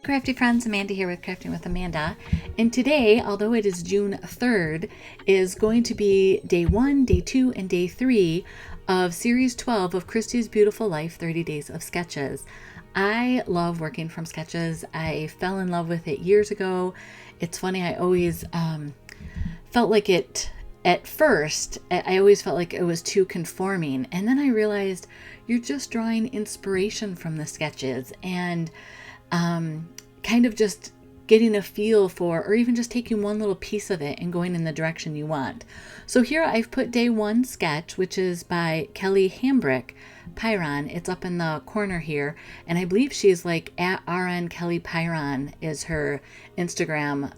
Crafty friends, Amanda here with Crafting with Amanda, and today, although it is June 3rd, is going to be day 1, day 2, and day 3 of series 12 of Christy's Beautiful Life 30 Days of Sketches. I love working from sketches. I fell in love with it years ago. It's funny, I always felt like it, at first, I always felt like it was too conforming, and then I realized you're just drawing inspiration from the sketches and kind of just getting a feel for, or even just taking one little piece of it and going in the direction you want. So here I've put day 1 sketch, which is by Kelly Hambrick Pyron. It's up in the corner here, and I believe she's like at RN Kelly Pyron is her Instagram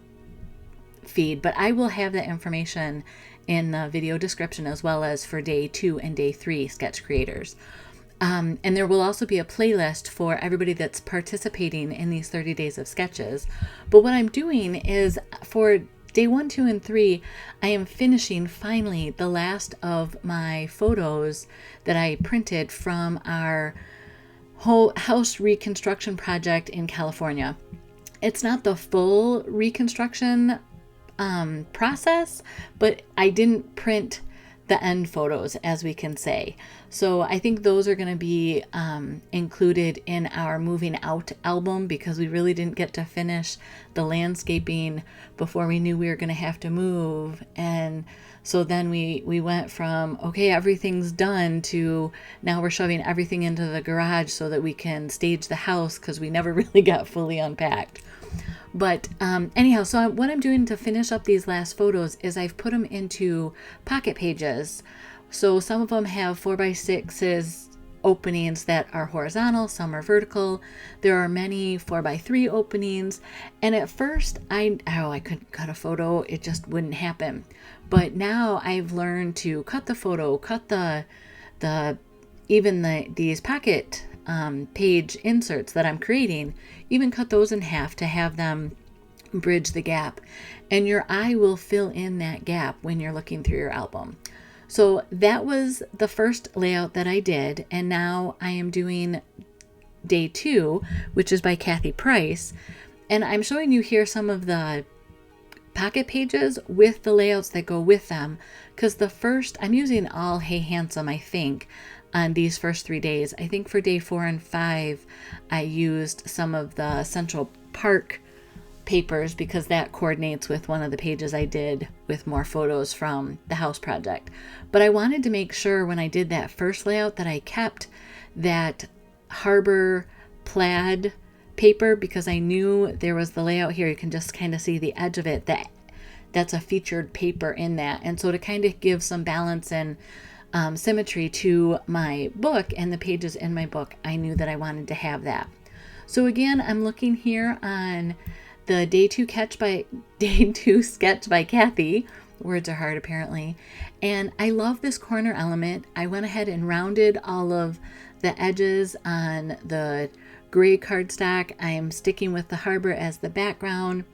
feed, but I will have that information in the video description as well as for day 2 and day 3 sketch creators. And there will also be a playlist for everybody that's participating in these 30 days of sketches. But what I'm doing is for day 1, 2, and 3, I am finishing finally the last of my photos that I printed from our whole house reconstruction project in California. It's not the full reconstruction process, but I didn't print the end photos, as we can say. So I think those are going to be included in our moving out album, because we really didn't get to finish the landscaping before we knew we were going to have to move. And so then we went from, okay, everything's done, to now we're shoving everything into the garage so that we can stage the house, because we never really got fully unpacked. But anyhow, so what I'm doing to finish up these last photos is I've put them into pocket pages. So some of them have 4x6s openings that are horizontal, some are vertical. There are many 4x3 openings. And at first, I couldn't cut a photo. It just wouldn't happen. But now I've learned to cut the photo, cut these pocket page inserts that I'm creating, even cut those in half to have them bridge the gap, and your eye will fill in that gap when you're looking through your album. So that was the first layout that I did, and now I am doing day 2, which is by Kathy Price, and I'm showing you here some of the pocket pages with the layouts that go with them, because the first, I'm using all Hey Handsome, I think, on these first 3 days. I think for day 4 and 5, I used some of the Central Park papers, because that coordinates with one of the pages I did with more photos from the house project. But I wanted to make sure when I did that first layout that I kept that Harbor plaid paper, because I knew there was the layout here. You can just kind of see the edge of it. That's a featured paper in that. And so to kind of give some balance and symmetry to my book and the pages in my book, I knew that I wanted to have that. So again, I'm looking here on the day 2 sketch by Kathy. Words are hard apparently. And I love this corner element. I went ahead and rounded all of the edges on the gray cardstock. I am sticking with the harbor as the background.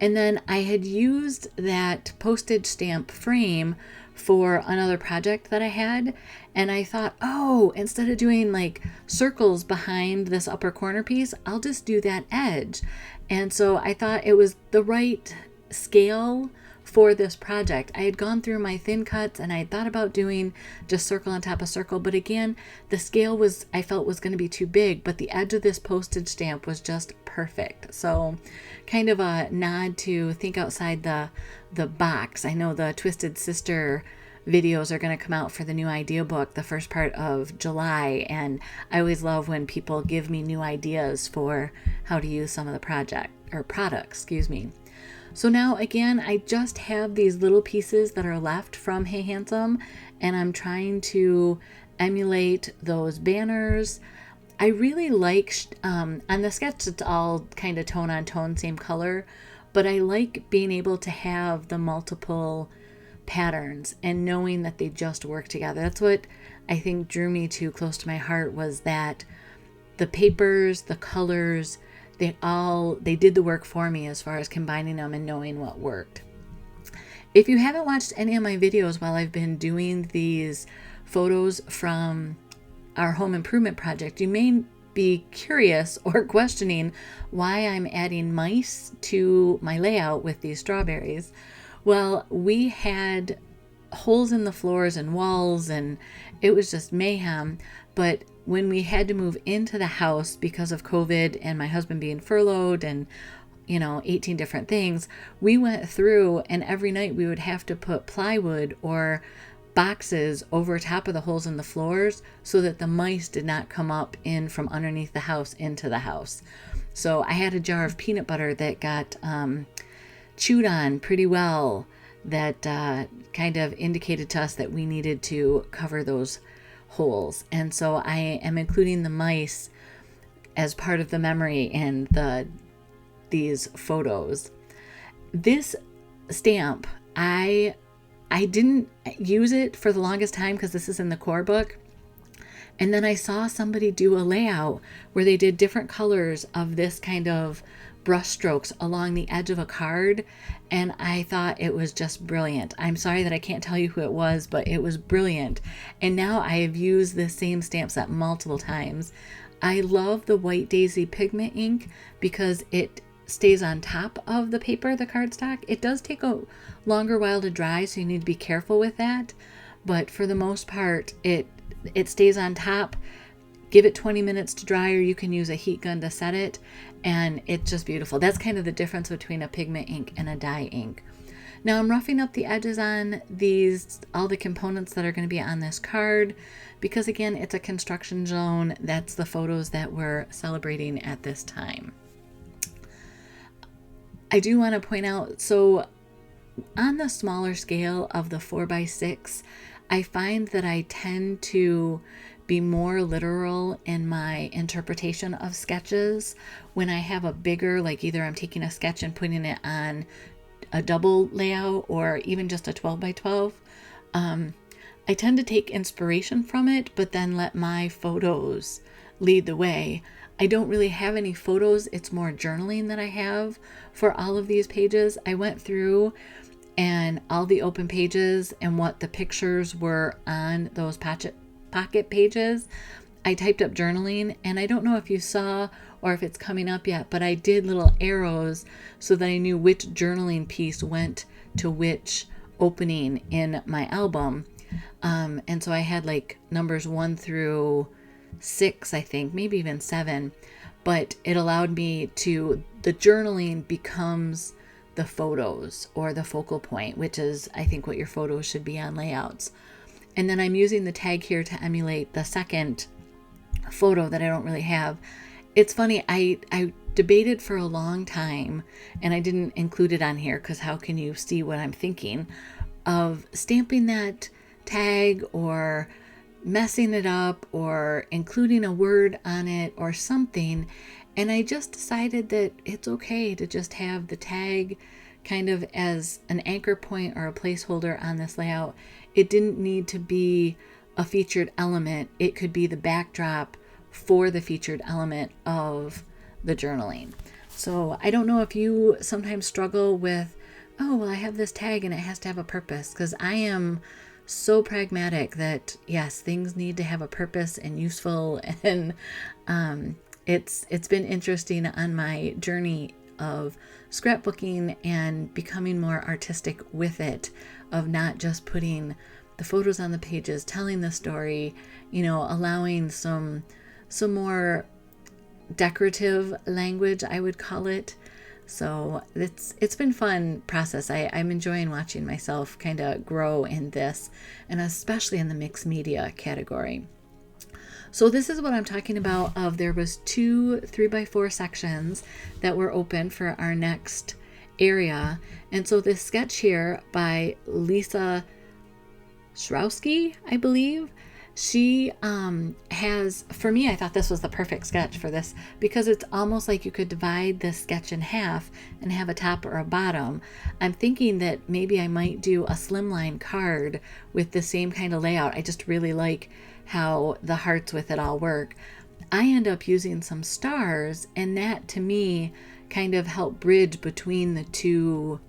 And then I had used that postage stamp frame for another project that I had, and I thought, oh, instead of doing like circles behind this upper corner piece, I'll just do that edge. And so I thought it was the right scale for this project. I had gone through my thin cuts and I had thought about doing just circle on top of circle, but again, the scale I felt was going to be too big, but the edge of this postage stamp was just perfect. So kind of a nod to think outside the box. I know the Twisted Sister videos are going to come out for the new idea book the first part of July, and I always love when people give me new ideas for how to use some of the products. So now again, I just have these little pieces that are left from Hey Handsome, and I'm trying to emulate those banners. I really like, on the sketch it's all kind of tone on tone, same color, but I like being able to have the multiple patterns and knowing that they just work together. That's what I think drew me to close to my heart, was that the papers, the colors, they did the work for me as far as combining them and knowing what worked. If you haven't watched any of my videos while I've been doing these photos from our home improvement project, you may be curious or questioning why I'm adding mice to my layout with these strawberries. Well, we had holes in the floors and walls, and it was just mayhem. But when we had to move into the house because of COVID and my husband being furloughed and 18 different things, we went through, and every night we would have to put plywood or boxes over top of the holes in the floors so that the mice did not come up in from underneath the house into the house. So I had a jar of peanut butter that got chewed on pretty well, that kind of indicated to us that we needed to cover those holes. And so I am including the mice as part of the memory in these photos. This stamp, I didn't use it for the longest time because this is in the core book. And then I saw somebody do a layout where they did different colors of this kind of brush strokes along the edge of a card, and I thought it was just brilliant. I'm sorry that I can't tell you who it was, but it was brilliant. And now I have used this same stamp set multiple times. I love the White Daisy pigment ink because it stays on top of the paper, the cardstock. It does take a longer while to dry, so you need to be careful with that. But for the most part, it stays on top. Give it 20 minutes to dry, or you can use a heat gun to set it, and it's just beautiful. That's kind of the difference between a pigment ink and a dye ink. Now I'm roughing up the edges on all the components that are going to be on this card, because again, it's a construction zone. That's the photos that we're celebrating at this time. I do want to point out, so on the smaller scale of the 4x6, I find that I tend to be more literal in my interpretation of sketches. When I have a bigger, like either I'm taking a sketch and putting it on a double layout or even just a 12x12, I tend to take inspiration from it, but then let my photos lead the way. I don't really have any photos. It's more journaling that I have for all of these pages. I went through and all the open pages and what the pictures were on those pocket pages, I typed up journaling, and I don't know if you saw or if it's coming up yet, but I did little arrows so that I knew which journaling piece went to which opening in my album. And so I had like numbers 1 through 6, I think, maybe even 7, but it allowed me to, the journaling becomes the photos or the focal point, which is, I think, what your photos should be on layouts. And then I'm using the tag here to emulate the second photo that I don't really have. It's funny, I debated for a long time, and I didn't include it on here because how can you see what I'm thinking, of stamping that tag or messing it up or including a word on it or something. And I just decided that it's okay to just have the tag kind of as an anchor point or a placeholder on this layout. It didn't need to be a featured element. It could be the backdrop for the featured element of the journaling. So I don't know if you sometimes struggle with, oh, well, I have this tag and it has to have a purpose, because I am so pragmatic that yes, things need to have a purpose and useful. And it's been interesting on my journey of scrapbooking and becoming more artistic with it, of not just putting the photos on the pages, telling the story, allowing some more decorative language, I would call it. So it's been fun process. I'm enjoying watching myself kind of grow in this, and especially in the mixed media category. So this is what I'm talking about. There was 2 3x4 sections that were open for our next area. And so this sketch here by Lisa Shrowski, I believe, she has, for me, I thought this was the perfect sketch for this, because it's almost like you could divide this sketch in half and have a top or a bottom. I'm thinking that maybe I might do a slimline card with the same kind of layout. I just really like how the hearts with it all work. I end up using some stars, and that to me kind of helped bridge between the two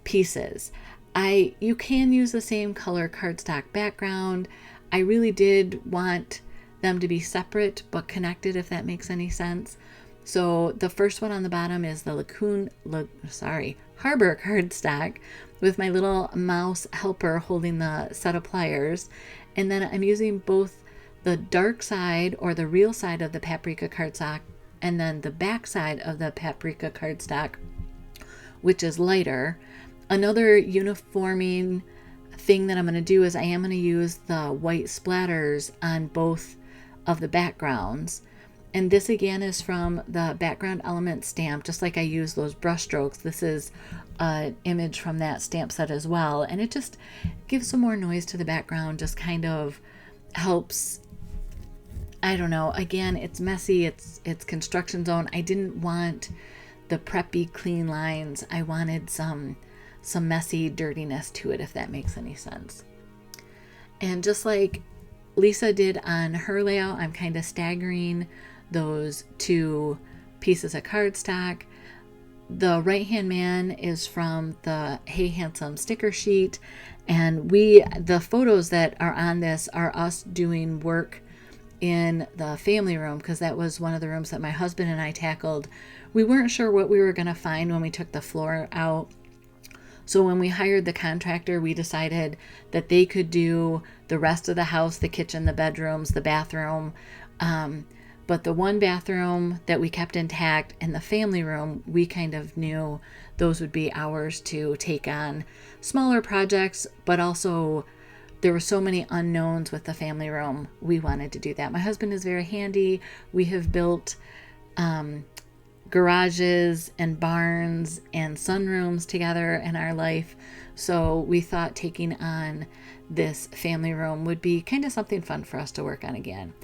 pieces. You can use the same color cardstock background. I really did want them to be separate but connected, if that makes any sense. So the first one on the bottom is the Harbor cardstock with my little mouse helper holding the set of pliers. And then I'm using both the dark side or the real side of the paprika cardstock and then the back side of the paprika cardstock, which is lighter. Another uniforming thing that I'm going to do is I am going to use the white splatters on both of the backgrounds. And this again is from the background element stamp, just like I use those brush strokes. This is an image from that stamp set as well. And it just gives some more noise to the background, just kind of helps. I don't know. Again, it's messy. It's construction zone. I didn't want the preppy clean lines. I wanted some messy dirtiness to it, if that makes any sense. And just like Lisa did on her layout, I'm kind of staggering those two pieces of cardstock. The right hand man is from the Hey Handsome sticker sheet, and the photos that are on this are us doing work in the family room, because that was one of the rooms that my husband and I tackled. We weren't sure what we were going to find when we took the floor out. So when we hired the contractor, we decided that they could do the rest of the house, the kitchen, the bedrooms, the bathroom. But the one bathroom that we kept intact and the family room, we kind of knew those would be ours to take on smaller projects, but also there were so many unknowns with the family room. We wanted to do that. My husband is very handy. We have built garages and barns and sunrooms together in our life. So we thought taking on this family room would be kind of something fun for us to work on again.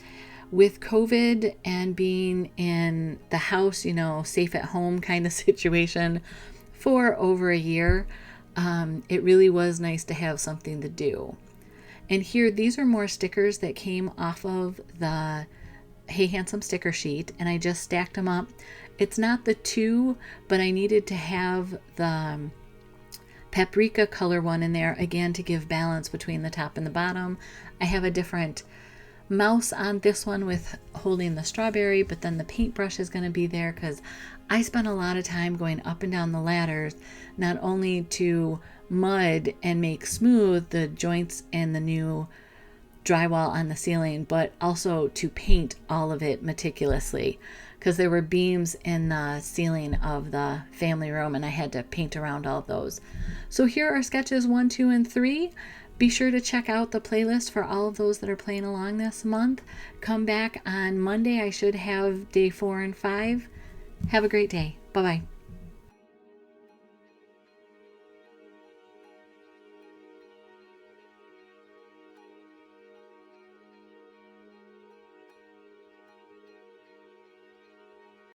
With COVID and being in the house, safe at home kind of situation for over a year, it really was nice to have something to do. And here, these are more stickers that came off of the Hey Handsome sticker sheet, and I just stacked them up. It's not the two, but I needed to have the paprika color one in there again to give balance between the top and the bottom. I have a different mouse on this one with holding the strawberry, but then the paintbrush is going to be there because I spent a lot of time going up and down the ladders, not only to mud and make smooth the joints and the new drywall on the ceiling, but also to paint all of it meticulously because there were beams in the ceiling of the family room and I had to paint around all of those. So here are sketches 1, 2, and 3. Be sure to check out the playlist for all of those that are playing along this month. Come back on Monday. I should have day 4 and 5. Have a great day. Bye-bye.